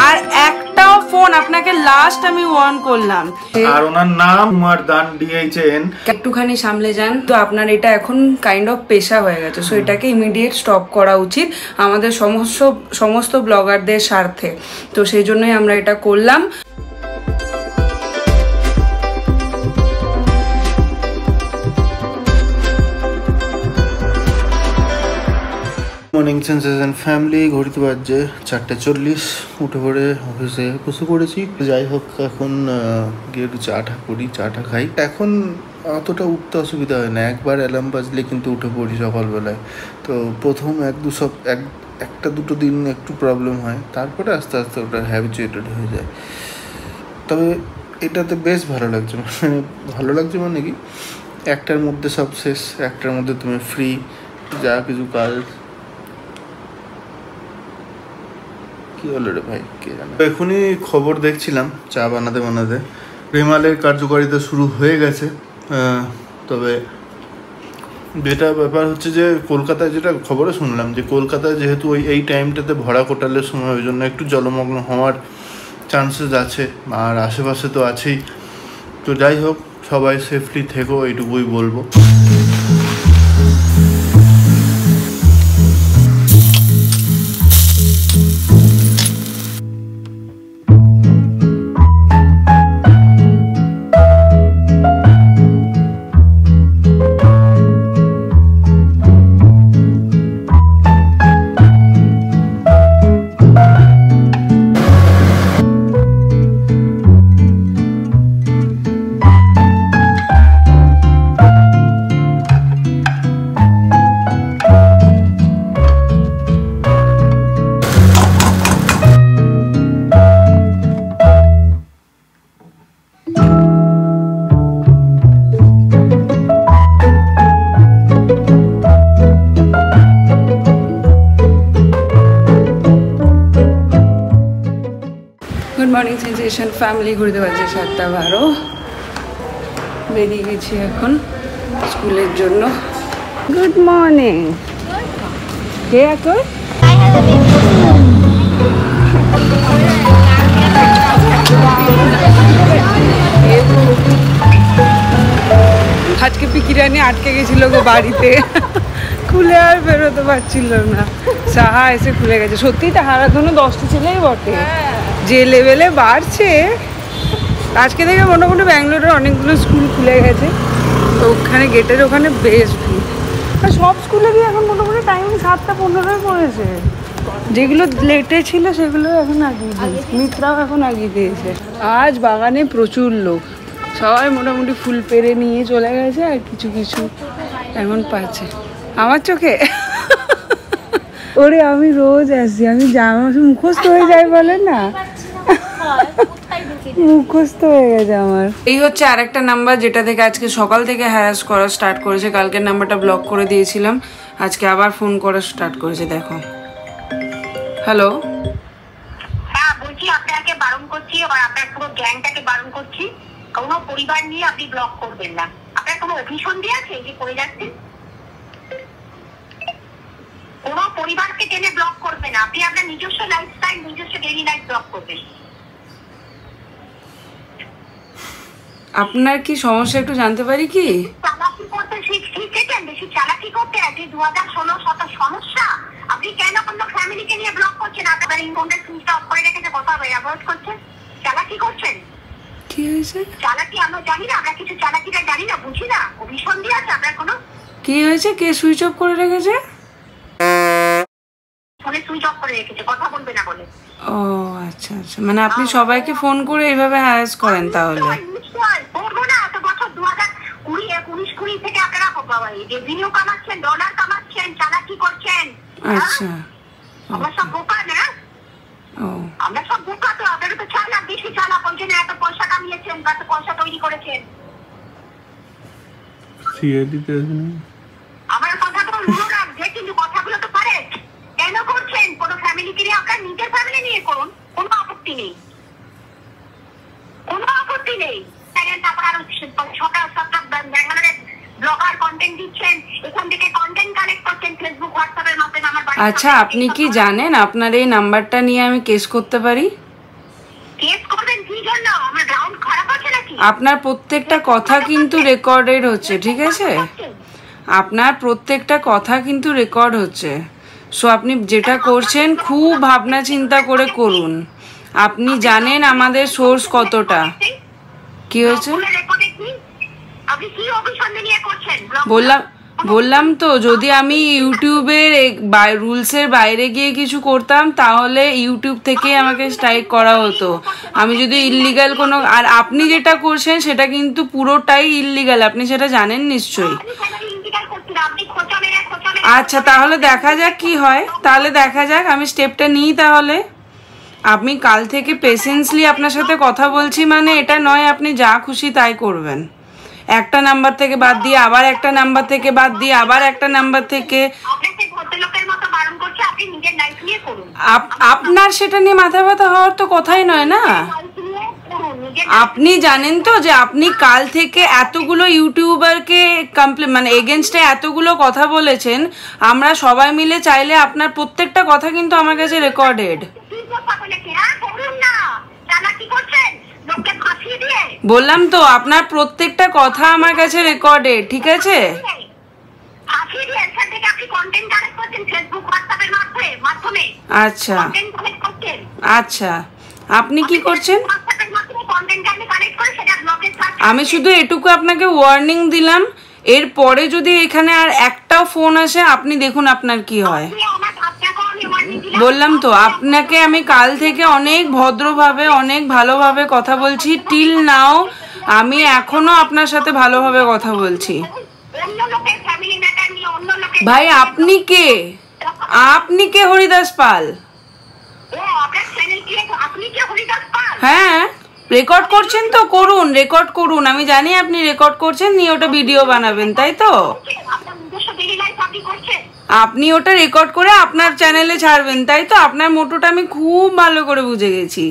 আর একটাও ফোন আপনাকে লাস্ট আমি ওয়ার্ন করলাম। আর ওনার নাম কুমার দান ডিএইচএন। একটুখানি সামলে যান। তো আপনার এটা এখন কাইন্ড অফ পেশা হয়ে গেছে, সো এটাকে ইমিডিয়েট স্টপ করা উচিত আমাদের সমস্ত ব্লগারদের স্বার্থে। তো সেই জন্যই আমরা এটা করলাম। মর্নিং সেন্সেশন ফ্যামিলি, ঘড়িতে বাজছে 4:40। উঠে পড়ে অফিসে বসে পড়েছি। যাই হোক, এখন গিয়ে একটু চাটা করি, চাটা খাই। এখন অতটা উঠতে অসুবিধা হয় না, একবার অ্যালার্ম বাজলে কিন্তু উঠে পড়ি সকালবেলায়। তো প্রথম একটা দুটো দিন একটু প্রবলেম হয়, তারপরে আস্তে আস্তে ওটা হ্যাবিচুয়েটেড হয়ে যায়। তবে এটাতে বেশ ভালো লাগছে, মানে ভালো লাগছে মানে কি, একটার মধ্যে সব শেষ, একটার মধ্যে তুমি ফ্রি, যা কিছু কাজ। কি হলো রে ভাই, কে জানে। এখনই খবর দেখছিলাম চা বানাতে রেমালের কার্যকারিতা শুরু হয়ে গেছে। তবে যেটা ব্যাপার হচ্ছে যে কলকাতায় যেটা খবরে শুনলাম, যে কলকাতায় যেহেতু এই টাইমটাতে ভরা কোটালের সময়, ওই জন্য একটু জলমগ্ন হওয়ার চান্সেস আছে, আর আশেপাশে তো আছেই। তো যাই হোক, সবাই সেফলি থেকো, এইটুকুই বলবো। মর্নিং সেন্সেশন ফ্যামিলি, ঘুরতে পারছে 7:12। বেরিয়ে গেছি এখন স্কুলের জন্য। Good morning. কে এখন? আজকে পিকিরানি আটকে গেছিল গো বাড়িতে, খুলে আর বেরোতে পারছিল না। সাহা এসে খুলে গেছে। সত্যিই তো হারাধনু 10টি ছেলেই বটে, যে লেভেলে বাড়ছে। আজকে থেকে মোটামুটি ব্যাঙ্গালোরের অনেকগুলো স্কুল খুলে গেছে, তো ওখানে গেটের ওখানে বেশ ভিড়। আর সব স্কুলেরই এখন মোটামুটি টাইম 7:15 পড়েছে। যেগুলো লেটে ছিল সেগুলো এখন আগিয়ে দিয়েছে, মিত্রাও এখন আগিয়ে দিয়েছে। আজ বাগানে প্রচুর লোক, সবাই মোটামুটি ফুল পেরে নিয়ে চলে গেছে, আর কিছু কিছু এখন পাচ্ছে। আমার চোখে ওরে, আমি রোজ আসি, আমি জামা মুখস্থ হয়ে যাই বলে না, মুখস্থ হয়ে গেছে আমার। এই হচ্ছে আরেকটা নাম্বার যেটা থেকে আজকে সকাল থেকে হ্যারাস করা স্টার্ট করেছে। কালকের নাম্বারটা ব্লক করে দিয়েছিলাম, আজকে আবার ফোন করা স্টার্ট করেছে। দেখো, হ্যালো। হ্যাঁ বলছি, আপনাকে বারণ করছি, আর আপনার পুরো গ্যাংটাকে বারণ করছি, কোনো পরিবার নিয়ে আপনি ব্লক করবেন না। আপনার কোনো অভিসন্ধি আছে যে করে যাচ্ছেন? কোনো পরিবারকে টেনে ব্লক করবেন না, আপনি আপনার নিজস্ব লাইফস্টাইল, নিজস্ব ডেইলি লাইফ ব্লক করবেন। আপনার কি সমস্যা একটু জানতে পারি কি? চালাকি করতে শিখেছেন, বেশি চালাকি করতে। আজকে 2016 সমস্যা, আপনি কেন অন্য ফ্যামিলিকে নিয়ে ব্লক করছেন? আপনার ইনকামটা সুইচ অফ করে রেখেছে, কথা অ্যাভয়েড করছেন, চালাকি করছেন। কি হয়েছে? চালাকি আমরা জানি না, আমরা কিছু চালাকিটা জানি না, বুঝি না। অভিসন্ধি আছে আপনার কোনো? কি হয়েছে? কে সুইচ অফ করে রেখেছে? ফোনে সুইচ অফ করে রেখেছে, কথা বলবে না বলে। ও আচ্ছা আচ্ছা, মানে আপনি সবাইকে ফোন করে এইভাবে হ্যারাস করেন? তাহলে করবো না। এত বছর 2019-20 থেকে আপনারা রেভিনিউ কামাচ্ছেন, ডলার কামাচ্ছেন, চালাকি করছেন। আচ্ছা, আমরা সব বোকা না? আমরা সব বোকা তো। আপনারা তো চালাক, বেশি চালাক, ওই জন্য এত পয়সা কামিয়েছেন, এত পয়সা তৈরি করেছেন। আমার কথা তো মনে রাখবে, কিন্তু কথাগুলো তো পারে। কেন করছেন? কোনো ফ্যামিলিকে নিয়ে, আপনার নিজের ফ্যামিলি নিয়ে করুন, কোনো আপত্তি নেই, কোনো আপত্তি নেই। তারপর আরো সকাল ব্যাঙ্গালোরের ব্লগার কন্টেন্ট দিচ্ছেন, এখান থেকে কন্টেন্ট কালেক্ট করছেন, ফেসবুক হোয়াটসঅ্যাপের মাধ্যমে আমার বাড়ি আচ্ছা, আপনি কি জানেন আপনার এই নাম্বারটা নিয়ে আমি কেস করতে পারি? কেস করবেন কি জন্য? আমার গ্রাউন্ড খারাপ আছে নাকি? আপনার প্রত্যেকটা কথা কিন্তু রেকর্ডেড হচ্ছে, ঠিক আছে? আপনার প্রত্যেকটা কথা কিন্তু রেকর্ড হচ্ছে। সো আপনি যেটা করছেন খুব ভাবনা চিন্তা করে করুন। আপনি জানেন আমাদের সোর্স কতটা। কি হয়েছে? আপনি কি অভিসন্ধি নিয়ে করছেন? বললাম তো, যদি আমি ইউটিউবের রুলসের বাইরে গিয়ে কিছু করতাম তাহলে ইউটিউব থেকেই আমাকে স্ট্রাইক করা হতো। আমি যদি ইললিগাল কোনো, আর আপনি যেটা করছেন সেটা কিন্তু পুরোটাই ইললিগাল, আপনি সেটা জানেন নিশ্চয়ই। আচ্ছা, তাহলে দেখা যাক কি হয়, তাহলে দেখা যাক, আমি স্টেপটা নিই তাহলে। আমি কাল থেকে পেশেন্সলি আপনার সাথে কথা বলছি, মানে এটা নয় আপনি যা খুশি তাই করবেন। একটা নাম্বার থেকে বাদ দিয়ে আবার একটা নাম্বার থেকে বাদ দিয়ে আবার একটা নাম্বার থেকে। আপনার সেটা নিয়ে মাথা ব্যথা হওয়ার তো কথাই নয় না। আপনি জানেন তো যে আপনি কাল থেকে এতগুলো ইউটিউবারকে মানে এগেনস্টে এতগুলো কথা বলেছেন। আমরা সবাই মিলে চাইলে আপনার প্রত্যেকটা কথা কিন্তু আমার কাছে রেকর্ডেড। বললাম তো আপনার প্রত্যেকটা কথা আমার কাছে রেকর্ডেড, ঠিক আছে? আচ্ছা আচ্ছা, আপনি কি করছেন? আমি শুধু এটুকু আপনাকে ওয়ার্নিং দিলাম, এরপরে যদি এখানে আর একটাও ফোন আসে আপনি দেখুন আপনার কি হয়। বললাম তো আপনাকে আমি কাল থেকে অনেক ভদ্রভাবে অনেক ভালোভাবে কথা বলছি। টিল নাও আমি এখনো আপনার সাথে ভালোভাবে কথা বলছি। ভাই আপনি কে? আপনি কে হরিদাস পাল? হ্যাঁ, রেকর্ড করছেন তো করুন, রেকর্ড করুন। আমি জানি আপনি রেকর্ড করছেন, নিয়ে ওটা ভিডিও বানাবেন, তাই তো? আপনি ওটা রেকর্ড করে আপনার চ্যানেলে ছাড়বেন, তাই তো? আপনার মোটোটা আমি খুব ভালো করে বুঝে গেছি।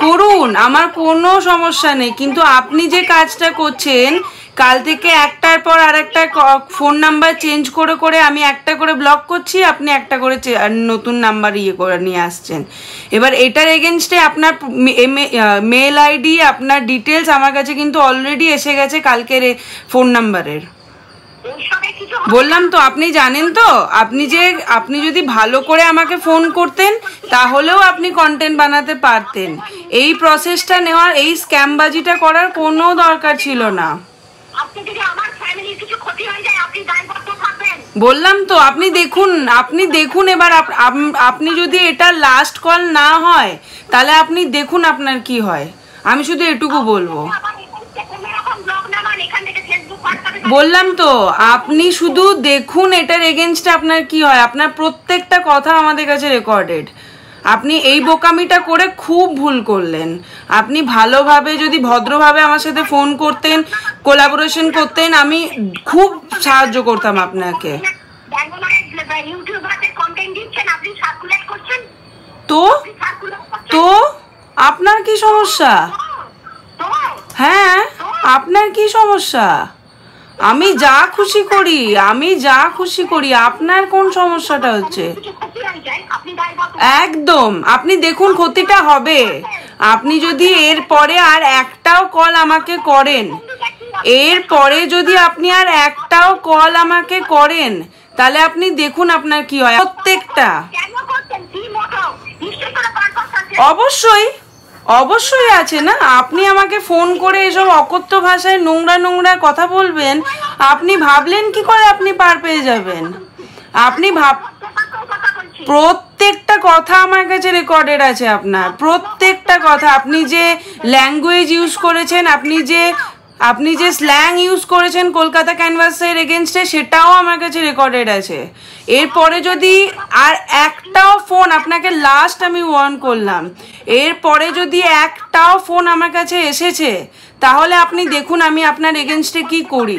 করুন, আমার কোনো সমস্যা নেই, কিন্তু আপনি যে কাজটা করছেন কাল থেকে একটার পর আরেকটা ফোন নাম্বার চেঞ্জ করে করে আমি একটা করে ব্লক করছি, আপনি একটা করে নতুন নাম্বার ইয়ে করে নিয়ে আসছেন। এবার এটার এগেনস্টে আপনার মেল আইডি, আপনার ডিটেলস আমার কাছে কিন্তু অলরেডি এসে গেছে কালকের ফোন নাম্বারের। বললাম তো আপনি জানেন তো, আপনি যদি ভালো করে আমাকে ফোন করতেন তাহলেও আপনি কন্টেন্ট বানাতে পারতেন। এই প্রসেসটা নেওয়ার, এই স্ক্যামবাজিটা করার কোনো দরকার ছিল না। বললাম তো আপনি দেখুন এবার আপনি যদি এটা লাস্ট কল না হয় তাহলে আপনি দেখুন আপনার কি হয়। আমি শুধু এটুকু বলবো। বললাম তো আপনি শুধু দেখুন এটার এগেনস্টে আপনার কি হয়। আপনার প্রত্যেকটা কথা আমাদের কাছে রেকর্ডেড। আপনি এই বোকামিটা করে খুব ভুল করলেন। আপনি ভালোভাবে যদি ভদ্রভাবে আমার সাথে ফোন করতেন, কোলাবোরেশন করতেন, আমি খুব সাহায্য করতাম আপনাকে। তো আপনার কি সমস্যা? হ্যাঁ, আপনার কি সমস্যা? আমি যা খুশি করি, আপনার কোন সমস্যাটা হচ্ছে? একদম, আপনি দেখুন ক্ষতিটা হবে। আপনি যদি এরপরে আর একটাও কল আমাকে করেন, তাহলে আপনি দেখুন আপনার কি হয়। প্রত্যেকটা অবশ্যই আছে না। আপনি আমাকে ফোন করে এসব অকথ্য ভাষায় নোংরা কথা বলবেন, আপনি ভাবলেন কি করে আপনি পার পেয়ে যাবেন? প্রত্যেকটা কথা আমার কাছে রেকর্ডেড আছে। আপনার প্রত্যেকটা কথা, আপনি যে ল্যাঙ্গুয়েজ ইউজ করেছেন, আপনি যে স্ল্যাং ইউজ করেছেন কলকাতা ক্যানভাসের এগেনস্টে, সেটাও আমার কাছে রেকর্ডেড আছে। এরপরে যদি আর একটাও ফোন, আপনাকে লাস্ট আমি ওয়ার্ন করলাম, এরপরে যদি একটাও ফোন আমার কাছে এসেছে তাহলে আপনি দেখুন আমি আপনার এগেনস্টে কি করি।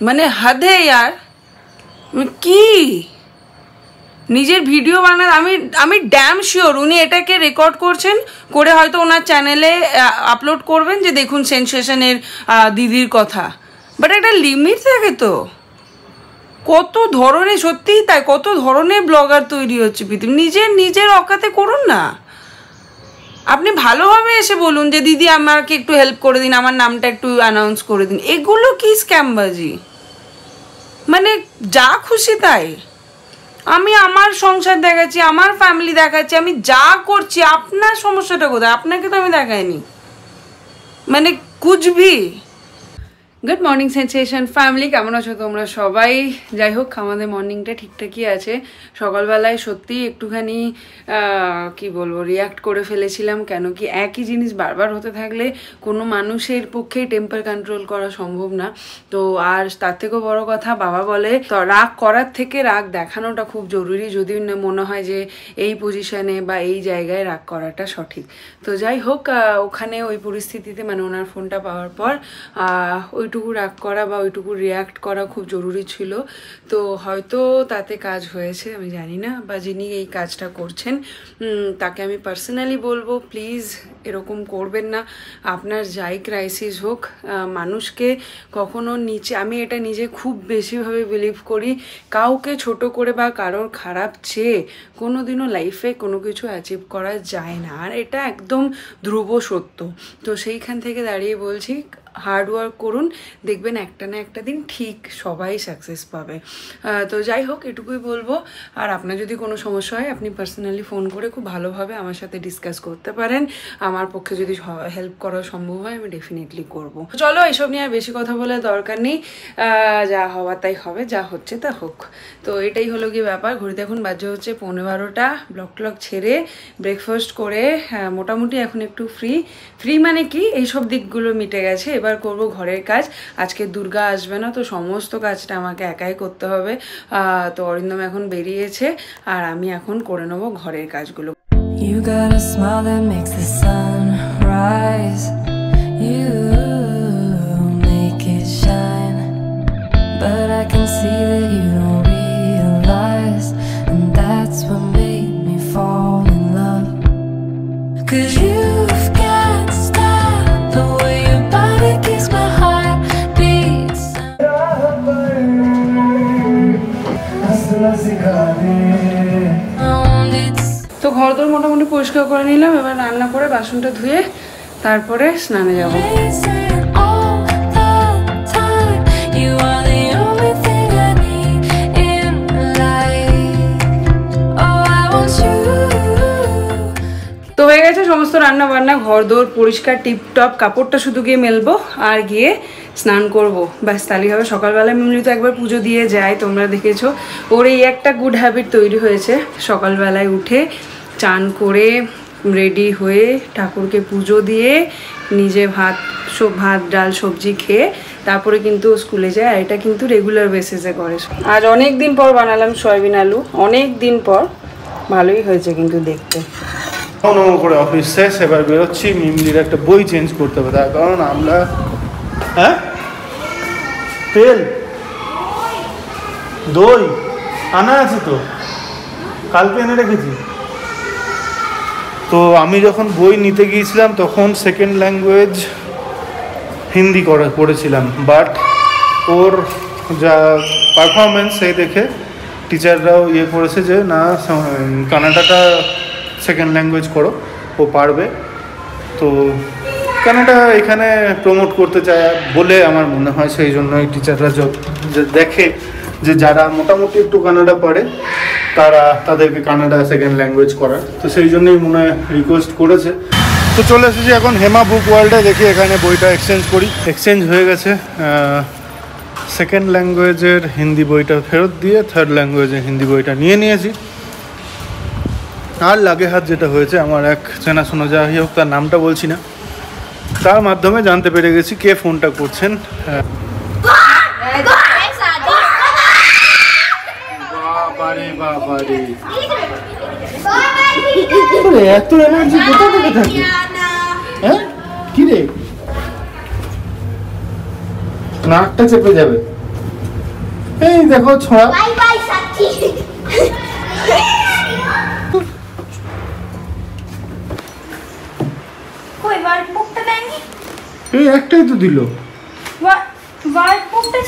মানে হাদে ইয়ার, কি নিজের ভিডিও বানান। আমি ড্যাম শিওর উনি এটাকে রেকর্ড করছেন, করে হয়তো ওনার চ্যানেলে আপলোড করবেন যে দেখুন সেনসেশনের দিদির কথা। বাট একটা লিমিট থাকে তো। কত ধরনের, সত্যিই তাই, কত ধরনের ব্লগার তৈরি হচ্ছে পৃথিবী। নিজের অকাতে করুন না। আপনি ভালোভাবে এসে বলুন যে দিদি আমাকে একটু হেল্প করে দিন, আমার নামটা একটু অ্যানাউন্স করে দিন। এগুলো কি স্ক্যামবাজি? মানে যা খুশি তাই। আমি আমার সংসার দেখাচ্ছি, আমার ফ্যামিলি দেখাচ্ছি, আমি যা করছি, আপনার সমস্যাটা কোথায়? আপনাকে তো আমি দেখাইনি। মানে কুচবি। গুড মর্নিং সেন্সেশন ফ্যামিলি, কেমন আছো তোমরা সবাই? যাই হোক, আমাদের মর্নিংটা ঠিকঠাকই আছে। সকালবেলায় সত্যি একটুখানি কি বলবো, রিয়াক্ট করে ফেলেছিলাম। কেন কি একই জিনিস বারবার হতে থাকলে কোনো মানুষের পক্ষে টেম্পার কন্ট্রোল করা সম্ভব না। তো আর তার থেকেও বড় কথা, বাবা বলে তো রাগ করার থেকে রাগ দেখানোটা খুব জরুরি, যদি না মনে হয় যে এই পজিশনে বা এই জায়গায় রাগ করাটা সঠিক। তো যাই হোক, ওখানে ওই পরিস্থিতিতে মানে ওনার ফোনটা পাওয়ার পর ওইটুকু রাগ করা বা ওইটুকু রিয়াক্ট করা খুব জরুরি ছিল। তো হয়তো তাতে কাজ হয়েছে, আমি জানি না। বা যিনি এই কাজটা করছেন তাকে আমি পার্সোনালি বলবো, প্লিজ এরকম করবেন না। আপনার যাই ক্রাইসিস হোক, মানুষকে কখনো নিচে, আমি এটা নিজে খুব বেশিভাবে বিলিভ করি, কাউকে ছোট করে বা কারোর খারাপ চেয়ে কোনোদিনও লাইফে কোনো কিছু অ্যাচিভ করা যায় না। আর এটা একদম ধ্রুব সত্য। তো সেইখান থেকে দাঁড়িয়ে বলছি, হার্ড ওয়ার্ক করুন, দেখবেন একটা না একটা দিন ঠিক সবাই সাকসেস পাবে। তো যাই হোক, এটুকুই বলবো। আর আপনার যদি কোনো সমস্যা হয়, আপনি পার্সোনালি ফোন করে খুব ভালোভাবে আমার সাথে ডিসকাস করতে পারেন। আমার পক্ষে যদি হেল্প করা সম্ভব হয়, আমি ডেফিনেটলি করবো। চলো, এসব নিয়ে আর বেশি কথা বলে দরকার নেই। যা হওয়ার তাই হবে, যা হচ্ছে তা হোক। তো এটাই হলো কি ব্যাপার। ঘড়িতে এখন বাজে হচ্ছে 11:15। ব্লগ ট্লগ ছেড়ে ব্রেকফাস্ট করে মোটামুটি এখন একটু ফ্রি মানে কি, এইসব দিকগুলো মিটে গেছে। এবার করব ঘরের কাজ। আজকে দুর্গা আসবে না, তো সমস্ত কাজটা আমাকে একাই করতে হবে। তো অরিন্দম এখন বেরিয়েছে, আর আমি এখন করে নেবো ঘরের কাজগুলো। You got a smile that makes the sun rise. You make it shine, but I can see that you don't realize, and that's what made me fall in love. 'Cause you've got style, the way your body keeps my heart beats. তো ঘর দোর মোটামুটি পরিষ্কার করে নিলাম। এবার রান্না করে বাসনটা ধুয়ে তারপরে স্নানে যাব। তো হয়ে গেছে সমস্ত রান্না বান্না, ঘর দোর পরিষ্কার টিপটপ। কাপড়টা শুধু গিয়ে মেলবো আর গিয়ে স্নান করবো, ব্যাস তাহলেই হবে। সকালবেলায় মিমলি তো একবার পুজো দিয়ে যায়, তোমরা দেখেছো। ওর এই একটা গুড হ্যাবিট তৈরি হয়েছে, সকালবেলায় উঠে চান করে রেডি হয়ে ঠাকুরকে পুজো দিয়ে নিজে ভাত ডাল সবজি খেয়ে তারপরে কিন্তু স্কুলে যায়। আর এটা কিন্তু রেগুলার বেসিসে করে। আজ অনেক দিন পর বানালাম সয়াবিন আলু, অনেক দিন পর। ভালোই হয়েছে কিন্তু দেখতে। করে অফিস শেষ, এবার বেরোচ্ছি। মিমলির একটা বই চেঞ্জ করতে হবে, তার কারণ আমরা তেল দই আনা আছে, তো কালকে এনে রেখেছি। তো আমি যখন বই নিতে গিয়েছিলাম তখন সেকেন্ড ল্যাঙ্গুয়েজ হিন্দি করেছিলাম, বাট ওর যা পারফরমেন্স সেই দেখে টিচাররাও করেছে যে না, কানাডাটা সেকেন্ড ল্যাঙ্গুয়েজ করো, ও পারবে। তো কানাডা এখানে প্রমোট করতে চায় বলে আমার মনে হয়, সেই জন্যই টিচাররা দেখে যে যারা মোটামুটি একটু কানাডা পারে তাদেরকে কানাডা সেকেন্ড ল্যাঙ্গুয়েজ করার, তো সেই জন্যই মনে হয় রিকোয়েস্ট করেছে। তো চলে এসেছি এখন হেমা বুক ওয়ার্ল্ডে, দেখি এখানে বইটা এক্সচেঞ্জ করি। এক্সচেঞ্জ হয়ে গেছে, সেকেন্ড ল্যাঙ্গুয়েজের হিন্দি বইটা ফেরত দিয়ে থার্ড ল্যাঙ্গুয়েজের হিন্দি বইটা নিয়ে নিয়েছি। আর লাগে হাত যেটা হয়েছে, আমার এক চেনাশোনা, যাই হোক তার নামটা বলছি না, তার মাধ্যমে জানতে পেরে গেছি কে ফোনটা করছেন। এত এনার্জি কোথা থেকে থাকে? হ্যাঁ, কি রে, নাকটা চেপে যাবে। এই দেখো ছোঁড়া, এই একটাই তো দিল।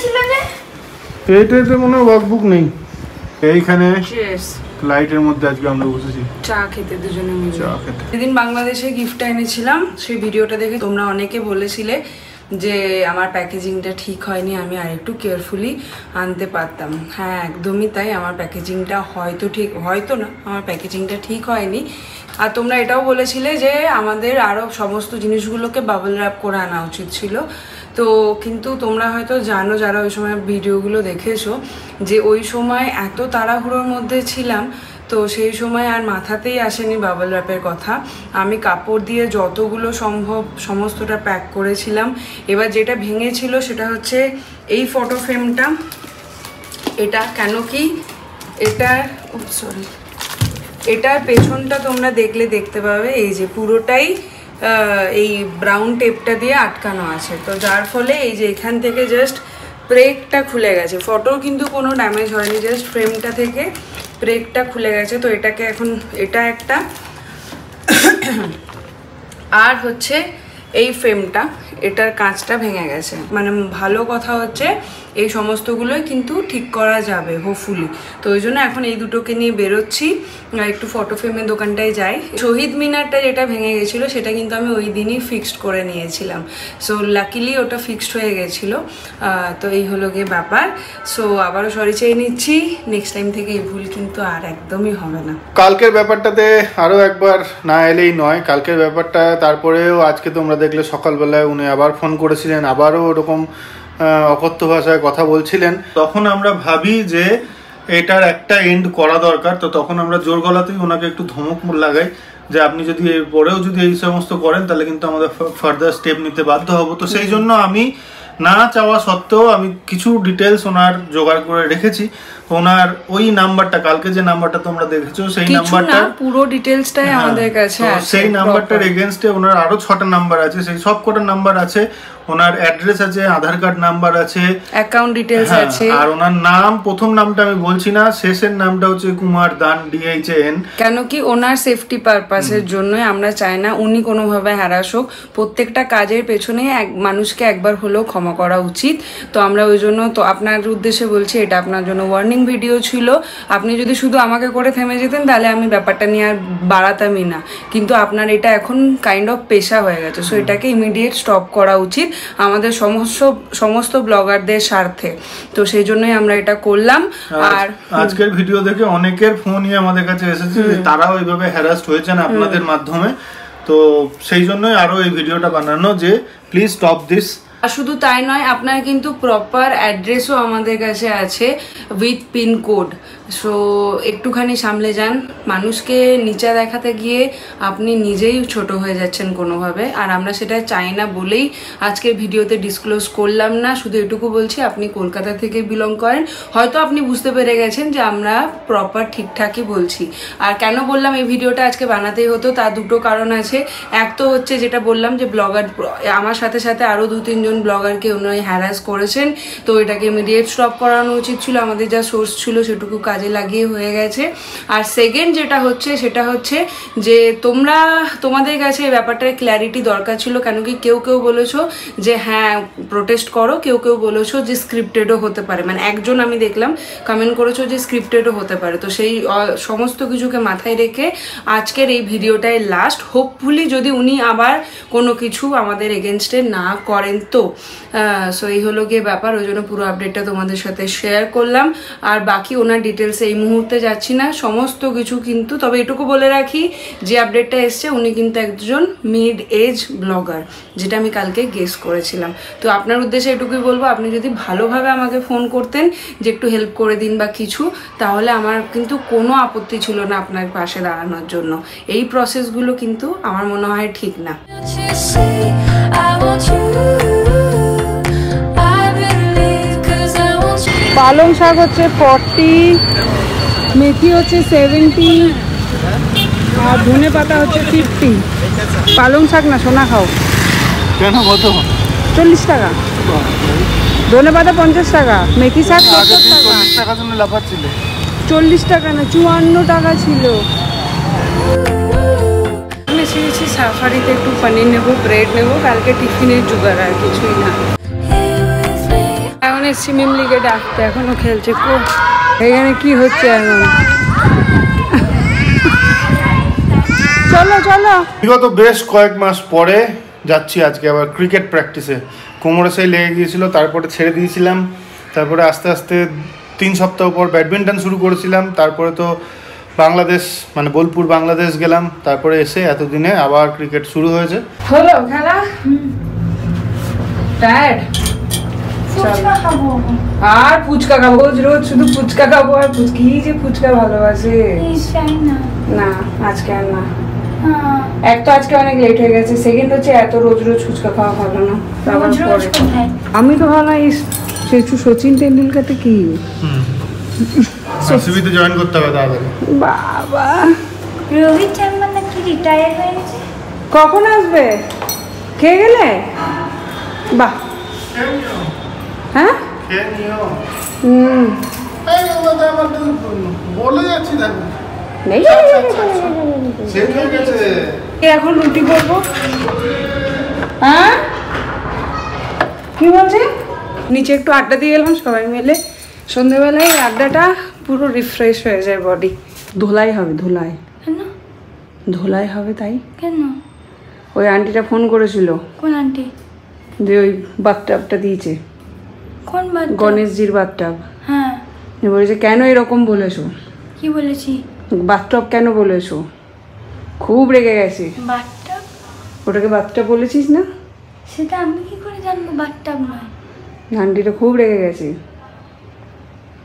ছিল যে এইটাতে মনে হয় ওয়ার্কবুক নেই। এইখানে লাইটের মধ্যে আজকে আমরা বসেছি চা খেতে, দুজনে মিলে চা খেতে। সেদিন বাংলাদেশে গিফটটা এনেছিলাম, সেই ভিডিওটা দেখে তোমরা অনেকে বলেছিলে যে আমার প্যাকেজিংটা ঠিক হয়নি, আমি আরেকটু কেয়ারফুলি আনতে পারতাম। হ্যাঁ একদমই তাই, আমার প্যাকেজিংটা হয়তো না আমার প্যাকেজিংটা ঠিক হয়নি। আর তোমরা এটাও বলেছিলে যে আমাদের আরও সমস্ত জিনিসগুলোকে বাবল র্যাপ করে আনা উচিত ছিল। তো কিন্তু তোমরা হয়তো জানো যারা ওই সময় ভিডিওগুলো দেখেছো যে ওই সময় এত তাড়াহুড়োর মধ্যে ছিলাম, তো সেই সময় আর মাথাতেই আসেনি বাবল র্যাপের কথা। আমি কাপড় দিয়ে যতগুলো সম্ভব সমস্তটা প্যাক করেছিলাম। এবার যেটা ভেঙেছিল সেটা হচ্ছে এই ফটো ফ্রেমটা। এটা কেন কি এটার পেছনটা তোমরা দেখতে পাবে, এই যে পুরোটাই এই ব্রাউন টেপটা দিয়ে আটকানো আছে। তো যার ফলে এই যে এখান থেকে জাস্ট প্রেকটা খুলে গেছে। ফটো কিন্তু কোনো ড্যামেজ হয়নি, জাস্ট ফ্রেমটা থেকে প্রেকটা খুলে গেছে। তো এটাকে এখন এটা একটা আর হচ্ছে এই ফ্রেমটা, এটার কাঁচটা ভেঙে গেছে। মানে ভালো কথা হচ্ছে এই সমস্তগুলোই কিন্তু ঠিক করা যাবে হোপফুলি। তো ওই জন্য এখন এই দুটোকে নিয়ে বেরোচ্ছি, একটু ফটো ফ্রেমের দোকানটায় যাই। শহীদ মিনারটা যেটা ভেঙে গেছিলো সেটা কিন্তু আমি ওই দিনই ফিক্সড করে নিয়েছিলাম। সো লাকিলি ওটা ফিক্সড হয়ে গেছিলো। তো এই হলো গিয়ে ব্যাপার। সো আবারও সরি চেয়ে নিচ্ছি, নেক্সট টাইম থেকে এই ভুল কিন্তু আর একদমই হবে না। কালকের ব্যাপারটাতে আরও একবার না এলেই নয়। কালকের ব্যাপারটা তারপরেও আজকে তোমরা দেখলে সকালবেলায় উনি আবার ফোন করেছিলেন, আবারও ওরকম অকথ্য ভাষায় কথা বলছিলেন। তখন আমরা ভাবি যে এটার একটা এন্ড করা দরকার। তো তখন আমরা জোর গলাতেই ওনাকে একটু ধমক লাগাই যে আপনি যদি এর পরেও যদি এই সমস্ত করেন তাহলে কিন্তু আমাদের ফার্দার স্টেপ নিতে বাধ্য হব। তো সেই জন্য আমি না চাওয়া সত্ত্বেও আমি কিছু ডিটেলস ওনার জোগাড় করে রেখেছি। ওনার ওই নাম্বারটা, কালকে যে নাম্বারটা তোমরা দেখেছো সেই নাম্বারটা পুরো ডিটেলসটাই আমাদের কাছে আছে। সেই নাম্বারটার এগেইনস্টে ওনার আরো 6টা নাম্বার আছে, সেই সব কটা নাম্বার আছে। ওনার অ্যাড্রেস আছে, আধার কার্ড নাম্বার আছে, অ্যাকাউন্ট ডিটেইলস আছে। আর ওনার নাম, প্রথম নামটা আমি বলছি না, শেষের নামটা হচ্ছে কুমার দান, DHAN। কেন কি ওনার সেফটি পারপাসের জন্যই আমরা চাই না উনি কোনোভাবে হ্যারাস হোক। প্রত্যেকটা কাজের পেছনে মানুষকে একবার হলেও ক্ষমা করা উচিত। তো আমরা ওই জন্য তো আপনার উদ্দেশ্যে বলছি, এটা আপনার জন্য ওয়ার্নিং ভিডিও ছিল। আপনি যদি শুধু আমাকে করে থেমে যেতেন তাহলে আমি ব্যাপারটা নিয়ে আর বাড়াতামই না, কিন্তু আপনার এটা এখন কাইন্ড অফ পেশা হয়ে গেছে। সো এটাকে ইমিডিয়েট স্টপ করা উচিত আমাদের সমস্ত ব্লগারদের স্বার্থে। তো সেই জন্যই আমরা এটা করলাম। আর আজকের ভিডিও দেখে অনেকের ফোনই আমাদের কাছে এসেছে যে তারাও এইভাবে হ্যারাসড হয়েছেন আপনাদের মাধ্যমে। তো সেই জন্যই আরো এই ভিডিওটা বানানো যে প্লিজ স্টপ দিস। আর শুধু তাই নয়, আপনার কিন্তু প্রপার অ্যাড্রেসও আমাদের কাছে আছে উইথ পিনকোড। সো একটুখানি সামলে যান। মানুষকে নিচা দেখাতে গিয়ে আপনি নিজেই ছোট হয়ে যাচ্ছেন কোনোভাবে, আর আমরা সেটা চাই না বলেই আজকের ভিডিওতে ডিসক্লোজ করলাম না। শুধু এটুকু বলছি, আপনি কলকাতা থেকে বিলং করেন, হয়তো আপনি বুঝতে পেরে গেছেন যে আমরা প্রপার ঠিকঠাকই বলছি। আর কেন বললাম এই ভিডিওটা আজকে বানাতেই হতো, তার দুটো কারণ আছে। এক তো হচ্ছে যেটা বললাম যে ব্লগার, আমার সাথে সাথে আরও 2-3 জন ব্লগারকে উনি হ্যারাস করেছেন। তো এটাকে ইমিডিয়েট স্টপ করানো উচিত ছিল। আমাদের যা সোর্স ছিল সেটুকু কাজে লাগিয়ে হয়ে গেছে। আর সেকেন্ড যেটা হচ্ছে সেটা হচ্ছে যে তোমাদের কাছে এই ব্যাপারটার ক্ল্যারিটি দরকার ছিল। কেন কি কেউ বলেছো যে হ্যাঁ প্রোটেস্ট করো, কেউ বলেছো যে স্ক্রিপ্টেডও হতে পারে। মানে একজন আমি দেখলাম কমেন্ট করেছো যে স্ক্রিপ্টেডও হতে পারে। তো সেই সমস্ত কিছুকে মাথায় রেখে আজকের এই ভিডিওটাই লাস্ট। হোপফুলি যদি উনি আবার কোনো কিছু আমাদের এগেনস্টে না করেন তো। সো এই হলো গিয়ে ব্যাপার, ওই জন্য পুরো আপডেটটা তোমাদের সাথে শেয়ার করলাম। আর বাকি ওনার ডিটেলসে এই মুহূর্তে যাচ্ছি না, সমস্ত কিছু কিন্তু। তবে এটুকু বলে রাখি যে আপডেটটা এসছে উনি কিন্তু একজন মিড এজ ব্লগার, যেটা আমি কালকে গেস করেছিলাম। তো আপনার উদ্দেশ্যে এটুকুই বলবো, আপনি যদি ভালোভাবে আমাকে ফোন করতেন যে একটু হেল্প করে দিন বা কিছু, তাহলে আমার কিন্তু কোনো আপত্তি ছিল না আপনার পাশে দাঁড়ানোর জন্য। এই প্রসেসগুলো কিন্তু আমার মনে হয় ঠিক না। পালং শাক হচ্ছে 40, মেথি হচ্ছে 70, আর ধনে পাতা হচ্ছে 50। পালং শাক না, সোনা খাও। কেন কত? 40 টাকা। ধনে পাতা 50 টাকা, মেথি শাক 70 টাকা। 40 টাকা জন্য লাফাচ্ছিল। 40 টাকা না, 54 টাকা ছিল। আমি এসেছি সাফারিতে, একটু পনির নেবো, ব্রেড নেবো, কালকে টিফিনের জোগাড়, আর কিছুই না। এখন এসছি মিমলিকে ডাকতে, এখনো খেলছে। এখানে কি হচ্ছে এখন? চলো চলো। বিগত বেশ কয়েক মাস পরে যাচ্ছি আজকে আবার ক্রিকেট প্র্যাকটিসে। কোমরে সেই লেগে গিয়েছিল, তারপরে ছেড়ে দিয়েছিলাম, তারপরে আস্তে আস্তে 3 সপ্তাহ পর ব্যাডমিন্টন শুরু করেছিলাম, তারপরে তো বাংলাদেশ মানে বোলপুর বাংলাদেশ গেলাম, তারপরে এসে এতদিনে আবার ক্রিকেট শুরু হয়েছে। হলো খেলা? টায়ার্ড? আর ফুচকা খাবো রোজ রোজ, শুধু ফুচকা খাবো আর ফুচকি, যে ফুচকা ভালোবাসে। না আজকে আর না, এক তো আজকে অনেক লেট হয়ে গেছে, সেকেন্ড হচ্ছে এত রোজ রোজ ফুচকা খাওয়া ভালো না। আমি তো ভালো এই সচিন টেন্ডুলকারটা কি সিবিতে জয়েন করতে হবে তাড়াতাড়ি। বাবা রোহিত শর্মা নাকি রিটায়ার হয়ে গেছে? কখন আসবে? খেয়ে গেলে? বাহ। হ্যাঁ বলে যাচ্ছি দেখো নেই। এখন রুটি করবো। হ্যাঁ কি বলছে? নিচে একটু আড্ডা দিয়ে গেলাম সবাই মিলে, সন্ধ্যেবেলায় আড্ডাটা পুরো রিফ্রেশ হয়ে যায় বডি। ধোলাই হবে, ধোলাই কেন? ধোলাই হবে তাই। কেন? ওই আন্টিটা ফোন করেছিল, কোন আন্টি? যে ওই বাথটাবটা দিয়েছে, কোন বাথটাব? গণেশজির বাথটাব। হ্যাঁ বলেছে কেন এরকম বলেছো, কি বলেছি? বাথটাব কেন বলেছো? খুব রেগে গেছে। বাথটাব? ওটাকে বাথটাব বলেছিস না? সেটা আমি কি করে জানবো বাথটাব নয়? আন্টিটা খুব রেগে গেছে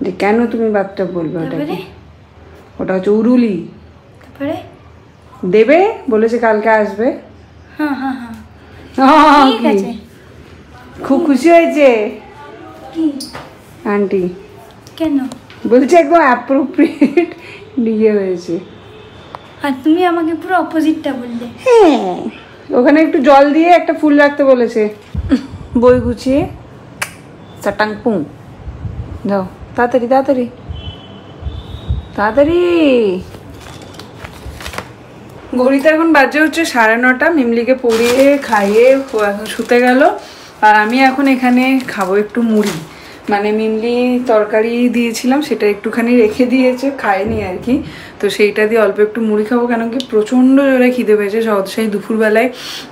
যে কেন তুমি বাথটাব বলবে ওটাকে। তারপরে? ওটা হচ্ছে উরুলি। তারপরে? দেবে বলেছে, কালকে আসবে। হ্যাঁ হ্যাঁ হ্যাঁ ঠিক কি? আছে। খুব খুশি হয়েছে কি আন্টি, কেন? বলছে একদম অ্যাপ্রোপ্রিয়েট নিয়ে হয়েছে। আর তুমি আমাকে পুরো অপোজিটটা বললে। হ্যাঁ, ওখানে একটু জল দিয়ে একটা ফুল রাখতে বলেছে। বই গুছিয়ে চাটাং পুং যাও, তাড়াতাড়ি তাড়াতাড়ি তাড়াতাড়ি। ঘড়িতে এখন বাজে হচ্ছে 9:30। মিমলিকে পড়িয়ে খাইয়ে ও এখন শুতে গেল, আর আমি এখন এখানে খাবো একটু মুড়ি। মানে মিমলি তরকারি দিয়েছিলাম, সেটা একটুখানি রেখে দিয়েছে, খায়নি আর কি, তো সেইটা দিয়ে অল্প একটু মুড়ি খাবো। কেন কি প্রচণ্ড জোরে খিদে পেয়েছে, সেই দুপুরবেলায়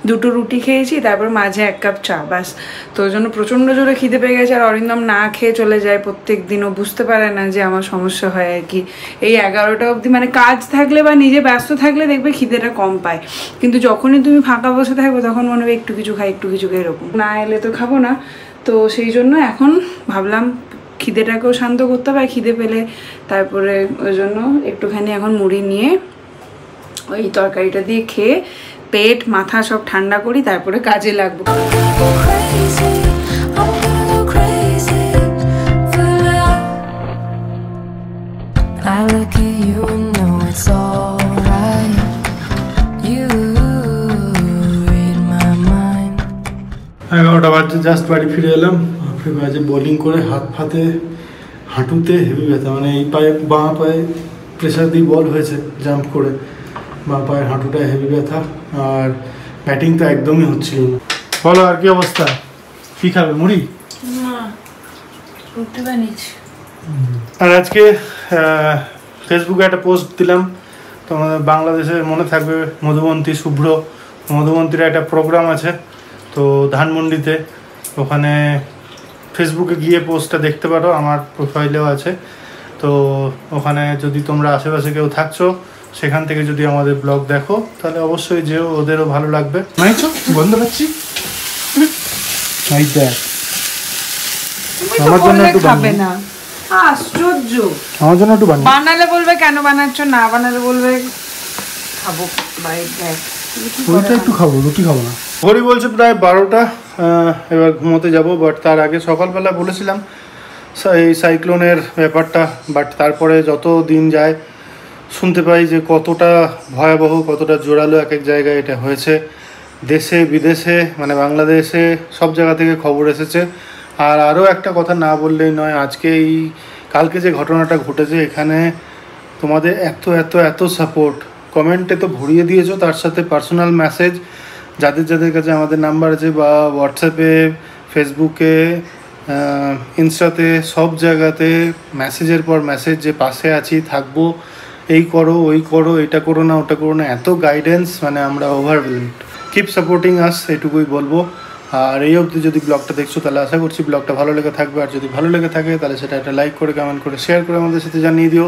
2টো রুটি খেয়েছি, তারপর মাঝে 1 কাপ চা, ব্যাস। তো ওই জন্য প্রচণ্ড জোরে খিদে পেয়ে গেছে। আর অরিন্দম না খেয়ে চলে যায় প্রত্যেক দিন, ও বুঝতে পারে না যে আমার সমস্যা হয় আর কি। এই 11টা অবধি মানে কাজ থাকলে বা নিজে ব্যস্ত থাকলে দেখবে খিদেটা কম পায়, কিন্তু যখনই তুমি ফাঁকা বসে থাকবে তখন মনে হবে একটু কিছু খাই একটু কিছু খাই, এরকম। না এলে তো খাবো না, তো সেই জন্য এখন ভাবলাম খিদেটাকেও শান্ত করতে হবে, খিদে পেলে তারপরে ওই জন্য একটুখানি এখন মুড়ি নিয়ে ওই তরকারিটা দিয়ে খেয়ে পেট মাথা সব ঠান্ডা করি, তারপরে কাজে লাগবো। এগারোটা বাজে, জাস্ট বাড়ি ফিরে এলাম। বাজে বোলিং করে হাত ফাতে হাঁটুতে হেভি ব্যথা, মানে এই পায়ে বাঁ পায়ে প্রেশার দিয়ে বল হয়েছে জাম্প করে, বাঁ পায়ের হাঁটুটা হেভি ব্যথা, আর ব্যাটিং তো একদমই হচ্ছিল না। বলো আর কি অবস্থা, কি খাবে? মুড়ি? আর আজকে ফেসবুকে একটা পোস্ট দিলাম, তোমাদের বাংলাদেশের মনে থাকবে মধুবন্তী শুভ্র, মধুবন্তীর একটা প্রোগ্রাম আছে তো ধানমন্ডিতে, ওখানে ফেসবুকে গিয়ে পোস্টটা দেখতে পারো, আমার প্রোফাইলেও আছে। তো ওখানে যদি তোমরা আশেপাশে কেউ থাকছো, সেখান থেকে যদি আমাদের ব্লগ দেখো তাহলে অবশ্যই যেও, ওদেরও ভালো লাগবে। নাইছো বন্ধ পাচ্ছি আমার জন্য একটু খাবে না, আশ্চর্য। আমার জন্য একটু বানালে বলবে কেন বানাচ্ছ, না বানালে বলবে খাবো বাইরে, একটু খাবো, রুটি খাবো না। ঘড়ি বলছে প্রায় 12টা, এবার ঘুমোতে যাব। বাট তার আগে সকালবেলা বলেছিলাম এই সাইক্লোনের ব্যাপারটা, বাট তারপরে যত দিন যায় শুনতে পাই যে কতটা ভয়াবহ, কতটা জোরালো এক এক জায়গায় এটা হয়েছে। দেশে বিদেশে মানে বাংলাদেশে সব জায়গা থেকে খবর এসেছে। আর আরও একটা কথা না বললেই নয়, আজকে এই কালকে যে ঘটনাটা ঘটেছে, এখানে তোমাদের এত এত এত সাপোর্ট, কমেন্টে তো ভরিয়ে দিয়েছো, তার সাথে পার্সোনাল মেসেজ যাদের যাদের কাছে আমাদের নাম্বার আছে বা হোয়াটসঅ্যাপে ফেসবুকে ইনস্টাতে সব জায়গাতে মেসেজের পর মেসেজ যে পাশে আছি, থাকবো, এই করো ওই করো, এটা করো না ওটা করো না, এত গাইডেন্স, মানে আমরা ওভারওয়েলড। কিপ সাপোর্টিং আস, এটুকুই বলবো। আর এই অবধি যদি ব্লগটা দেখছো তাহলে আশা করছি ব্লগটা ভালো লেগে থাকবে। আর যদি ভালো লেগে থাকে তাহলে সেটা একটা লাইক করে, কমেন্ট করে, শেয়ার করে আমাদের সাথে জানিয়ে দিও।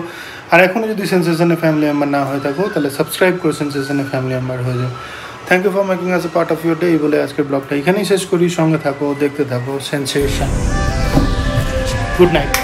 আর এখনও যদি সেন্সেশনে ফ্যামিলি মেম্বার না হয়ে থাকো তাহলে সাবস্ক্রাইব করে সেন্সেশনে ফ্যামিলি মেম্বার হয়ে যাও। Thank you for making us a part of your day. এই বলে আজকের ব্লগটা এখানেই শেষ করি। সঙ্গে থাকো, দেখতে থাকো সেন্সেশন। Good night.